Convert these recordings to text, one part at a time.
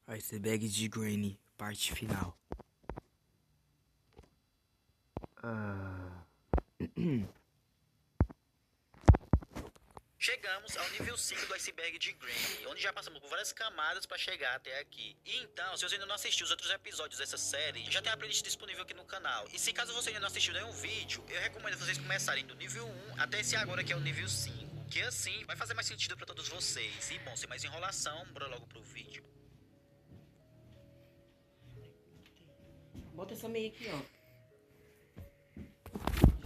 Iceberg de Granny, parte final. Chegamos ao nível 5 do Iceberg de Granny, onde já passamos por várias camadas para chegar até aqui. E então, se você ainda não assistiu os outros episódios dessa série, já tem a playlist disponível aqui no canal. E se caso você ainda não assistiu nenhum vídeo, eu recomendo vocês começarem do nível 1 até esse agora que é o nível 5. Que assim vai fazer mais sentido para todos vocês. E bom, sem mais enrolação, bora logo pro vídeo. Bota essa meia aqui, ó.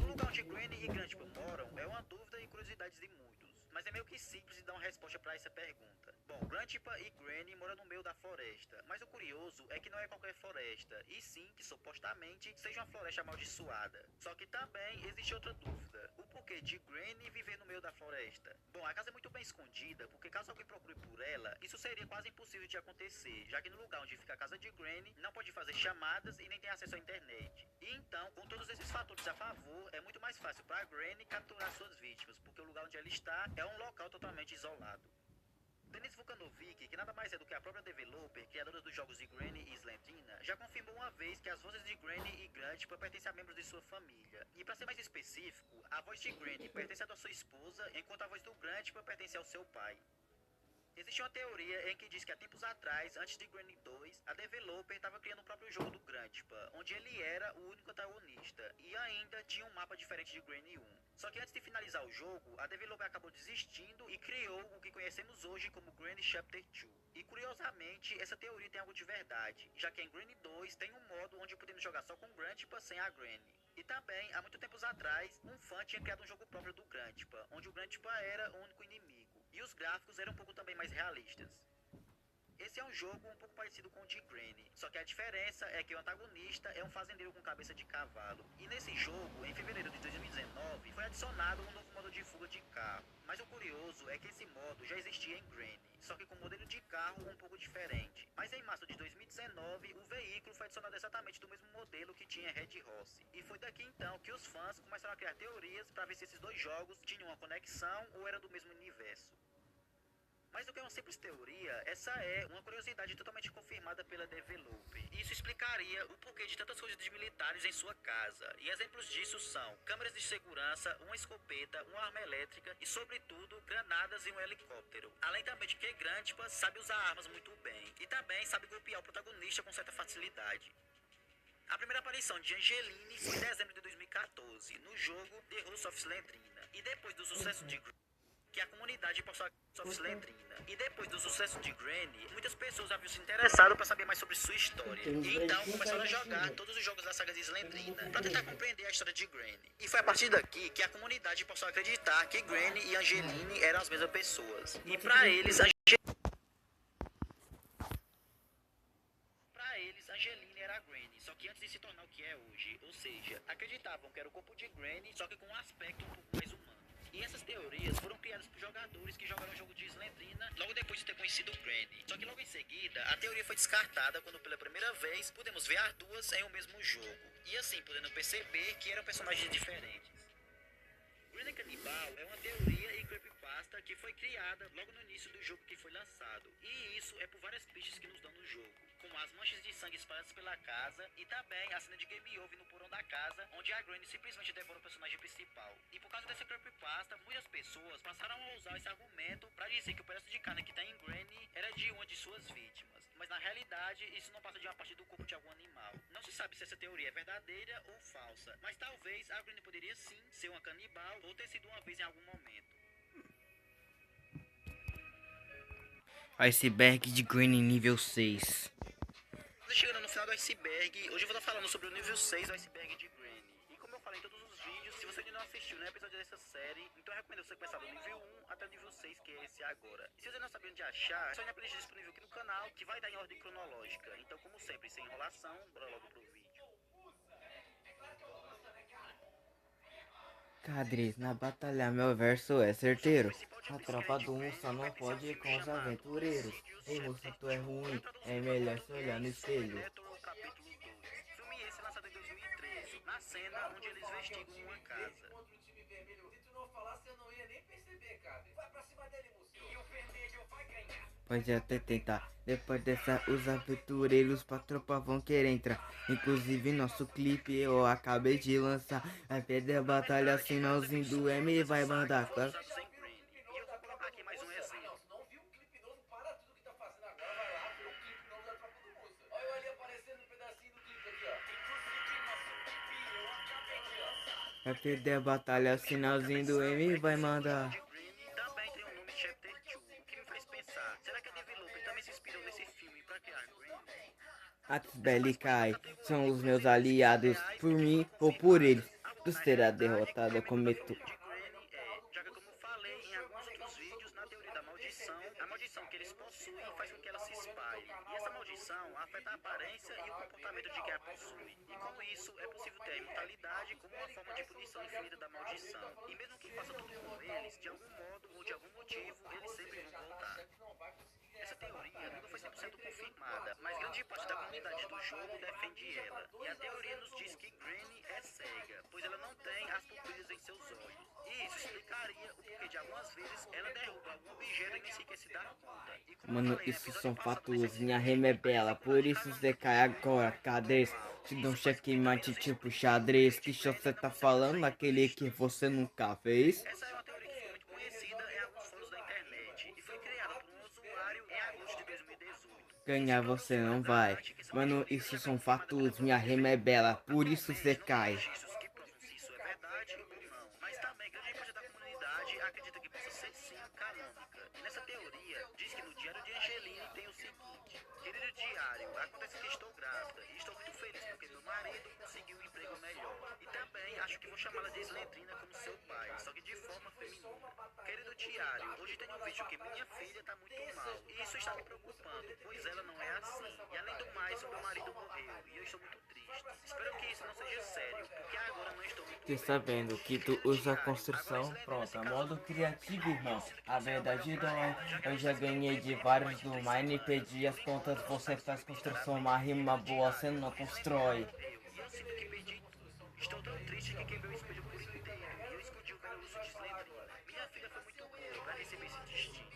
O lugar onde Granny e Grandpa moram é uma dúvida e curiosidades de muitos, mas é meio que simples de dar uma resposta para essa pergunta. Bom, Grandpa e Granny moram no meio da floresta, mas o curioso é que não é qualquer floresta, e sim que supostamente seja uma floresta amaldiçoada. Só que também existe outra dúvida, o porquê de Granny viver no meio da floresta. Bom, a casa é muito bem escondida, porque caso alguém procure por ela, isso seria quase impossível de acontecer, já que no lugar onde fica a casa de Granny, não pode fazer chamadas e nem tem acesso à internet. E então, com todos esses fatores a favor, é muito mais fácil para Granny capturar suas vítimas, porque o lugar onde ela está é um local totalmente isolado. Denis Vukanovic, que nada mais é do que a própria developer, criadora dos jogos de Granny e Slendrina, já confirmou uma vez que as vozes de Granny e Grandpa pertencem a membros de sua família. E para ser mais específico, a voz de Granny pertence à sua esposa, enquanto a voz do Grandpa pertence ao seu pai. Existe uma teoria em que diz que há tempos atrás, antes de Granny 2, a developer estava criando o próprio jogo do Grandpa, onde ele era o único antagonista, e ainda tinha um mapa diferente de Granny 1. Só que antes de finalizar o jogo, a developer acabou desistindo e criou o que conhecemos hoje como Granny Chapter 2. E curiosamente, essa teoria tem algo de verdade, já que em Granny 2 tem um modo onde podemos jogar só com Grandpa sem a Granny. E também, há muito tempos atrás, um fã tinha criado um jogo próprio do Grandpa, onde o Grandpa era o único inimigo, e os gráficos eram um pouco também mais realistas. Esse é um jogo um pouco parecido com o de Granny, só que a diferença é que o antagonista é um fazendeiro com cabeça de cavalo. E nesse jogo, em fevereiro de 2019, foi adicionado um novo modo de fuga de carro. Mas o curioso é que esse modo já existia em Granny, só que com um modelo de carro um pouco diferente. Mas em março de 2019, o veículo foi adicionado exatamente do mesmo modelo que tinha Red Horse. E foi daqui então que os fãs começaram a criar teorias para ver se esses dois jogos tinham uma conexão ou eram do mesmo universo. Mais do que uma simples teoria, essa é uma curiosidade totalmente confirmada pela developer. Isso explicaria o porquê de tantas coisas de militares em sua casa. E exemplos disso são câmeras de segurança, uma escopeta, uma arma elétrica e, sobretudo, granadas e um helicóptero. Além também de que Grandpa sabe usar armas muito bem e também sabe golpear o protagonista com certa facilidade. A primeira aparição de Angeline foi em dezembro de 2014, no jogo The House of Slendrina. E depois do sucesso de que a comunidade passou a of Slendrina. E depois do sucesso de Granny, muitas pessoas haviam se interessado para saber mais sobre sua história. E então começaram a jogar todos os jogos da saga de Slendrina para tentar compreender a história de Granny. E foi a partir daqui que a comunidade passou a acreditar que Granny e Angeline eram as mesmas pessoas. E para eles, Angeline era a Granny, só que antes de se tornar o que é hoje. Ou seja, acreditavam que era o corpo de Granny, só que com um aspecto um pouco mais humano. E essas teorias foram criadas por jogadores que jogaram o jogo de Slendrina logo depois de ter conhecido Granny. Só que logo em seguida, a teoria foi descartada quando pela primeira vez pudemos ver as duas em um mesmo jogo. E assim, podendo perceber que eram personagens diferentes. Granny Canibal é uma teoria e creepypasta que foi criada logo no início do jogo que foi lançado. E isso é por várias pistas que nos dão no jogo, como as manchas de sangue espalhadas pela casa e também a cena de game over no porão da casa, onde a Granny simplesmente devora o personagem principal. E por causa dessa creepypasta, muitas pessoas passaram a usar esse argumento para dizer que o pedaço de carne que está em Granny era de uma de suas vítimas. Mas na realidade, isso não passa de uma parte do corpo de algum animal. Não se sabe se essa teoria é verdadeira ou falsa, mas talvez a Granny poderia sim ser uma canibal ou ter sido uma vez em algum momento. Iceberg de Granny nível 6. Chegando no final do iceberg, hoje eu vou estar falando sobre o nível 6 do iceberg de Granny. E como eu falei em todos os vídeos, se você ainda não assistiu nenhum episódio dessa série, então eu recomendo você começar do nível 1 até o nível 6, que é esse agora. E se você não sabe onde achar, é só ir na playlist disponível aqui no canal, que vai estar em ordem cronológica. Então, como sempre, sem enrolação, bora logo pro vídeo. Cadres, na batalha meu verso é certeiro. A tropa do um só não pode ir com os aventureiros. Ei moça, tu é ruim, é melhor se olhar no espelho. Filme esse lançado em 2013, na cena onde eles investigam uma casa. Contra o time vermelho. Se tu não falasse, eu não ia nem perceber, cara. Vai pra cima dele, moço. E o vermelho vai ganhar. Pode até tentar. Depois dessa, os aventureiros pra tropa vão querer entrar. Inclusive nosso clipe eu acabei de lançar. Vai perder a batalha, sinalzinho do M vai mandar. Claro. Usados em Granny. E eu vou colocar aqui mais um exemplo. Não viu o clipe novo? Para tudo que tá fazendo agora. Vai lá ver o clipe novo da Tropa do Moço. Olha eu ali aparecendo um pedacinho do clipe aqui, ó. Inclusive, nosso clipe eu acabei de lançar. Vai perder a batalha, sinalzinho do M vai mandar. De Granny também tem o nome Chapter 2, o que me faz pensar, será que a Developer também se inspirou nesse filme pra criar Granny? Atos Bellicai são os meus aliados, por mim ou por eles. Tu será derrotada como tu. De Granny já que como falei em alguns outros vídeos, na teoria da maldição, a maldição que eles possuem faz com que ela se espalhe. E essa maldição afeta a aparência e o comportamento de quem a possui. E com isso, é possível ter a imortalidade como uma forma de punição infinita da maldição. E mesmo que faça tudo com eles, de algum modo ou de algum motivo, eles sempre vão voltar. Essa teoria nunca foi 100% confirmada, mas grande parte da comunidade do jogo defende ela. E a teoria nos diz que Granny é cega, pois ela não tem as pupilas em seus olhos. E isso explicaria o porquê de algumas vezes ela derruba algum objeto e nem sequer se dá conta. E como eu Mano, falei no isso episódio são passado fatos, desse minha vídeo, rima é bela, por isso você cai agora, cadê? Te dou um checkmate tipo xadrez, que show você tá falando, aquele que você nunca fez? essa é uma teoria que ficou muito conhecida em alguns fóruns da internet e foi criada por um usuário em agosto de 2018. Ganhar você não vai, mano, isso são fatos, minha rima é bela, por isso você cai. Registros que provam se isso é verdade ou não, mas também grande parte da comunidade acredita que possa ser sim canônica. E nessa teoria, diz que no diário de Angeline tem o seguinte: querido diário, acontece que estou grávida e estou muito feliz porque meu marido conseguiu um emprego melhor. E também acho que vou chamá-la de Slendrina como seu pai, só que de forma feminina. Querido diário, hoje tenho um vídeo que minha filha tá muito mal e isso está me preocupando, pois ela não é assim. E além do mais, o meu marido morreu e eu estou muito triste. Espero que isso não seja sério, porque agora não estou muito Fiquei bem. sabendo que tu usa a construção, pronto, modo criativo, irmão. A verdade dói, eu já ganhei de vários do Mine, pedi as contas, você faz construção, uma rima boa, você não constrói. E eu sinto que perdi tudo. Estou tão triste que quebrei o espelho por inteiro e eu escondi o caroço de Slendrina. Minha filha foi muito boa para receber esse destino.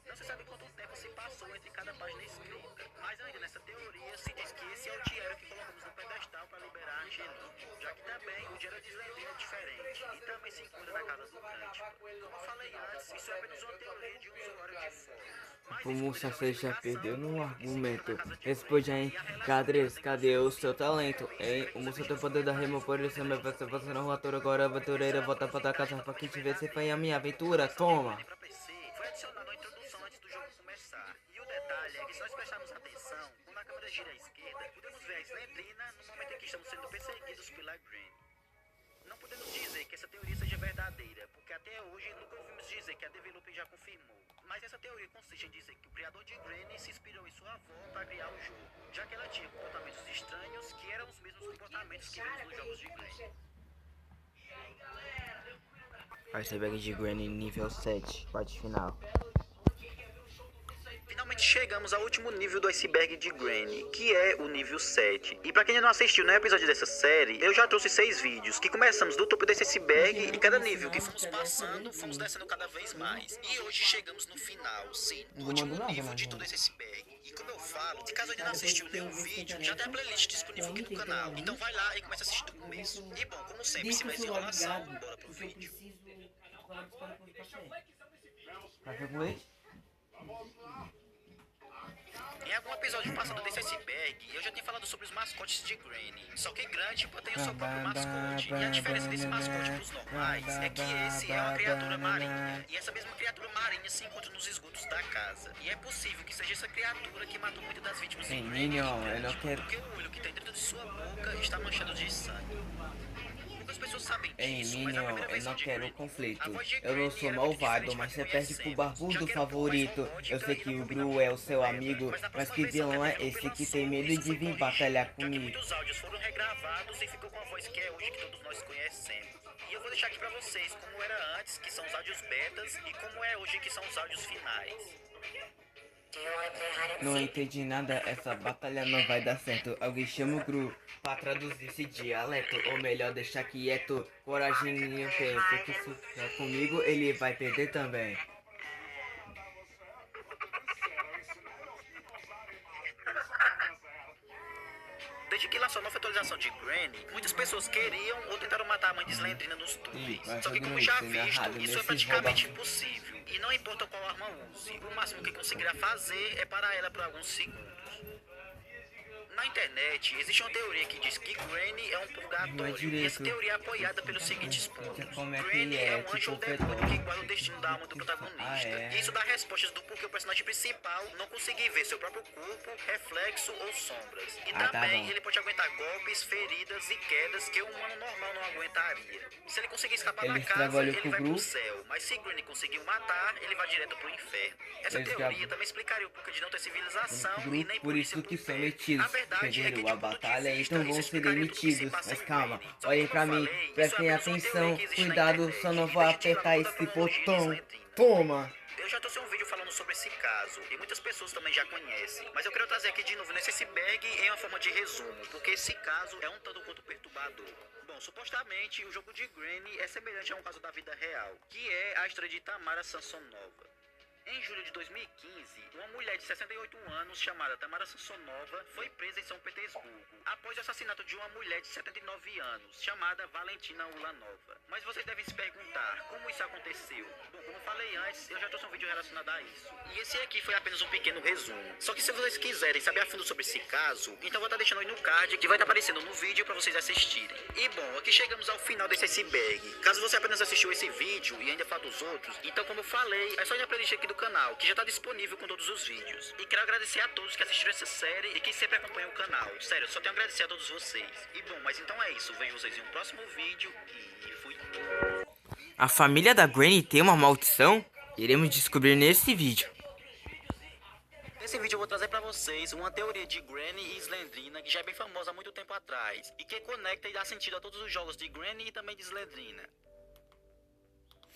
Não se sabe quanto tempo se passou entre cada página escrita, mas ainda nessa teoria se diz que esse é o diário que colocamos no pedestal para liberar a Angeline, já que também o diário de Slendrina é diferente e também se encontra na casa do Cântico. Como falei antes, isso é apenas uma teoria de um usuário de fóruns. Mas Como isso poderia você já ser uma perdeu explicação no do que se encontra argumento, na casa de responde Granny aí, e a relação Cadres, que cadê o ela seu tem com talento, hein? O moço tem o poder da rima, por isso me você não ator agora, aventureira, volta pra tua casa pra que te ver, se foi a minha aventura, toma! pra PC foi adicionado a introdução antes do jogo começar. E o detalhe é que se nós prestarmos atenção, quando a câmera gira à esquerda, podemos ver a Slendrina no momento em que estamos sendo perseguidos pela Granny. Não podemos dizer que essa teoria seja verdadeira, porque até hoje nunca ouvimos dizer que a Developer já confirmou. Mas essa teoria consiste em dizer que o criador de Granny se inspirou em sua avó para criar o jogo, já que ela tinha comportamentos estranhos que eram os mesmos comportamentos que vemos nos jogos de Granny. Iceberg de Granny nível 7, parte final. Finalmente chegamos ao último nível do iceberg de Granny, que é o nível 7. E pra quem ainda não assistiu nenhum episódio dessa série, eu já trouxe 6 vídeos, que começamos do topo desse iceberg e cada nível que fomos passando, fomos descendo cada vez mais. E hoje chegamos no final, sim, do último nível de todo esse iceberg. E como eu falo, se caso ainda não assistiu nenhum vídeo, já tem a playlist disponível aqui no canal. Então vai lá e começa a assistir do começo. E bom, como sempre, sem mais enrolação, bora pro vídeo. Café com leite? Em algum episódio passado desse iceberg, eu já tinha falado sobre os mascotes de Granny. Só que Grandpa tem o seu próprio mascote. E a diferença desse mascote pros normais é que esse é uma criatura marinha. E essa mesma criatura marinha se encontra nos esgotos da casa. E é possível que seja essa criatura que matou muitas das vítimas de Ei, Granny e Minion, eu não Grandpa, quero... porque o olho que tem dentro de sua boca está manchado de sangue. Poucas pessoas sabem Ei, disso, mas na Minion, primeira eu versão não de quero Granny, conflito. a voz de Eu não Granny sou era muito malvado, diferente mas da você que perde pro conhecemos, barbudo já que era um pouco mais favorito. robótica Eu sei e que não o combinava Gru é o muito seu com ela. amigo, Mas na mas próxima que versão vilão a é Developer esse que tem lançou, medo isso de foi vir corrigido, batalhar já que comigo? muitos áudios foram regravados e ficou com a voz que é hoje que todos nós conhecemos. E eu vou deixar aqui pra vocês como era antes, que são os áudios betas, e como é hoje, que são os áudios finais. Não entendi nada, essa batalha não vai dar certo. Alguém chama o Gru pra traduzir esse dialeto, ou melhor, deixar quieto. Coragem nenhum tem, porque se é comigo ele vai perder também. Desde que lançou a nova atualização de Granny, muitas pessoas queriam ou tentaram matar a mãe de Slendrina nos túneis. Só que, como já visto, isso é praticamente impossível. E não importa qual arma use, o máximo que conseguirá fazer é parar ela por alguns segundos. Na internet, existe uma teoria que diz que Granny é um purgatório, e essa teoria é apoiada pelos seguintes pontos. Granny é um anjo ou demônio que guarda o destino da alma do protagonista. E isso dá respostas do porquê o personagem principal não conseguir ver seu próprio corpo, reflexo ou sombras. E também ele pode aguentar golpes, feridas e quedas que um humano normal não aguentaria. Se ele conseguir escapar da casa, ele vai pro céu, mas se Granny conseguiu matar, ele vai direto pro inferno. Essa teoria também explicaria o porquê de não ter civilização e nem por isso que são metidos. Perderam a batalha, então vão ser demitidos. Mas calma, olhem pra mim, prestem atenção, cuidado, só não vou apertar esse botão. Toma! Eu já trouxe um vídeo falando sobre esse caso, e muitas pessoas também já conhecem. Mas eu quero trazer aqui de novo nesse iceberg em uma forma de resumo, porque esse caso é um tanto quanto perturbador. Bom, supostamente o jogo de Granny é semelhante a um caso da vida real, que é a história de Tamara Samsonova. Em julho de 2015, uma mulher de 68 anos chamada Tamara Samsonova foi presa em São Petersburgo após o assassinato de uma mulher de 79 anos chamada Valentina Ulanova. Mas vocês devem se perguntar como isso aconteceu. Bom, como falei antes, eu já trouxe um vídeo relacionado a isso. E esse aqui foi apenas um pequeno resumo. Só que se vocês quiserem saber a fundo sobre esse caso, então vou estar deixando aí no card que vai estar aparecendo no vídeo para vocês assistirem. E bom, aqui chegamos ao final desse iceberg. Caso você apenas assistiu esse vídeo e ainda fala dos outros, então como eu falei, é só ir na playlist aqui do canal, que já está disponível com todos os vídeos. E quero agradecer a todos que assistiram essa série e que sempre acompanham o canal. Sério, só tenho a agradecer a todos vocês. E bom, mas então é isso. Vejo vocês em um próximo vídeo e fui. A família da Granny tem uma maldição? Iremos descobrir nesse vídeo. Nesse vídeo eu vou trazer pra vocês uma teoria de Granny e Slendrina que já é bem famosa há muito tempo atrás e que conecta e dá sentido a todos os jogos de Granny e também de Slendrina.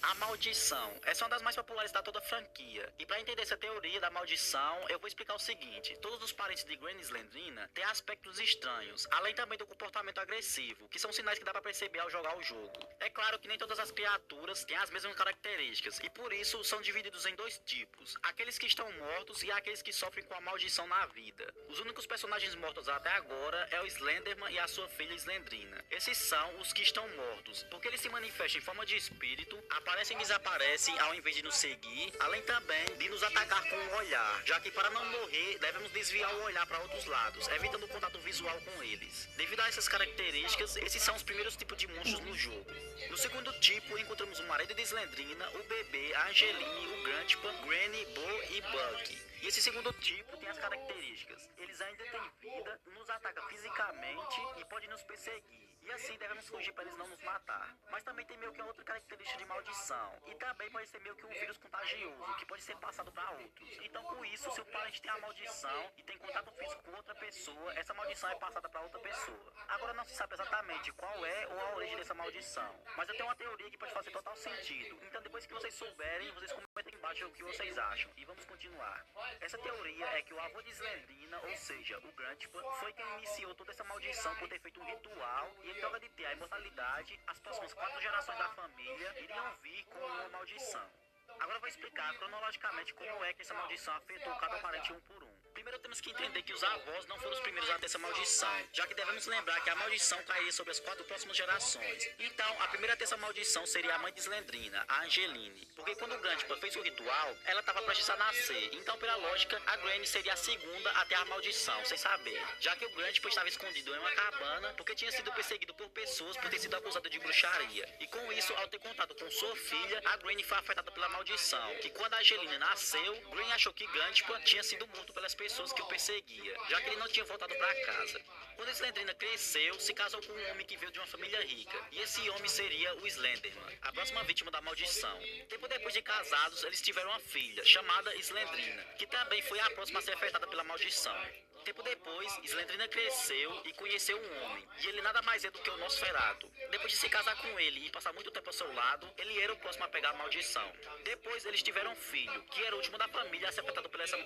A maldição. Essa é uma das mais populares da toda a franquia. E para entender essa teoria da maldição, eu vou explicar o seguinte. Todos os parentes de Granny e Slendrina têm aspectos estranhos, além também do comportamento agressivo, que são sinais que dá para perceber ao jogar o jogo. É claro que nem todas as criaturas têm as mesmas características, e por isso são divididos em dois tipos. Aqueles que estão mortos e aqueles que sofrem com a maldição na vida. Os únicos personagens mortos até agora é o Slenderman e a sua filha Slendrina. Esses são os que estão mortos, porque eles se manifestam em forma de espírito, aparecem e desaparecem ao invés de nos seguir, além também de nos atacar com o olhar, já que para não morrer devemos desviar o olhar para outros lados, evitando o contato visual com eles. Devido a essas características, esses são os primeiros tipos de monstros no jogo. No segundo tipo, encontramos o marido de Slendrina, o bebê, a Angeline, o Grandpa, Granny, Bo e Bug. E esse segundo tipo tem as características. Eles ainda têm vida, nos atacam fisicamente e podem nos perseguir. E assim devemos fugir para eles não nos matar. Mas também tem meio que outra característica de maldição. E também pode ser meio que um vírus contagioso, que pode ser passado para outros. Então com isso, se o parente tem a maldição e tem contato físico com outra pessoa, essa maldição é passada para outra pessoa. Agora não se sabe exatamente qual é ou a origem dessa maldição. Mas eu tenho uma teoria que pode fazer total sentido. Então depois que vocês souberem, vocês comentem aqui embaixo o que vocês acham. E vamos continuar. Essa teoria é que o avô de Slendrina, ou seja, o Grandpa, foi quem iniciou toda essa maldição por ter feito um ritual e em troca de ter a imortalidade, as próximas 4 gerações da família iriam vir com uma maldição. Agora eu vou explicar cronologicamente como é que essa maldição afetou cada parente um por um. Primeiro temos que entender que os avós não foram os primeiros a ter essa maldição, já que devemos lembrar que a maldição cairia sobre as 4 próximas gerações. Então, a primeira a ter essa maldição seria a mãe de Slendrina, a Angeline, porque quando o Grandpa fez o ritual, ela estava prestes a nascer. Então, pela lógica, a Granny seria a segunda a ter a maldição, sem saber, já que o Grandpa estava escondido em uma cabana porque tinha sido perseguido por pessoas por ter sido acusado de bruxaria. E com isso, ao ter contato com sua filha, a Granny foi afetada pela maldição, que quando a Angeline nasceu, Granny achou que Grandpa tinha sido morto pelas pessoas que o perseguia, já que ele não tinha voltado para casa. Quando Slendrina cresceu, se casou com um homem que veio de uma família rica, e esse homem seria o Slenderman, a próxima vítima da maldição. Tempo depois de casados, eles tiveram uma filha, chamada Slendrina, que também foi a próxima a ser afetada pela maldição. Tempo depois, Slendrina cresceu e conheceu um homem, e ele nada mais é do que o Nosferatu. Depois de se casar com ele e passar muito tempo ao seu lado, ele era o próximo a pegar a maldição. Depois, eles tiveram um filho, que era o último da família a ser afetado pela essa...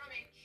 futuramente.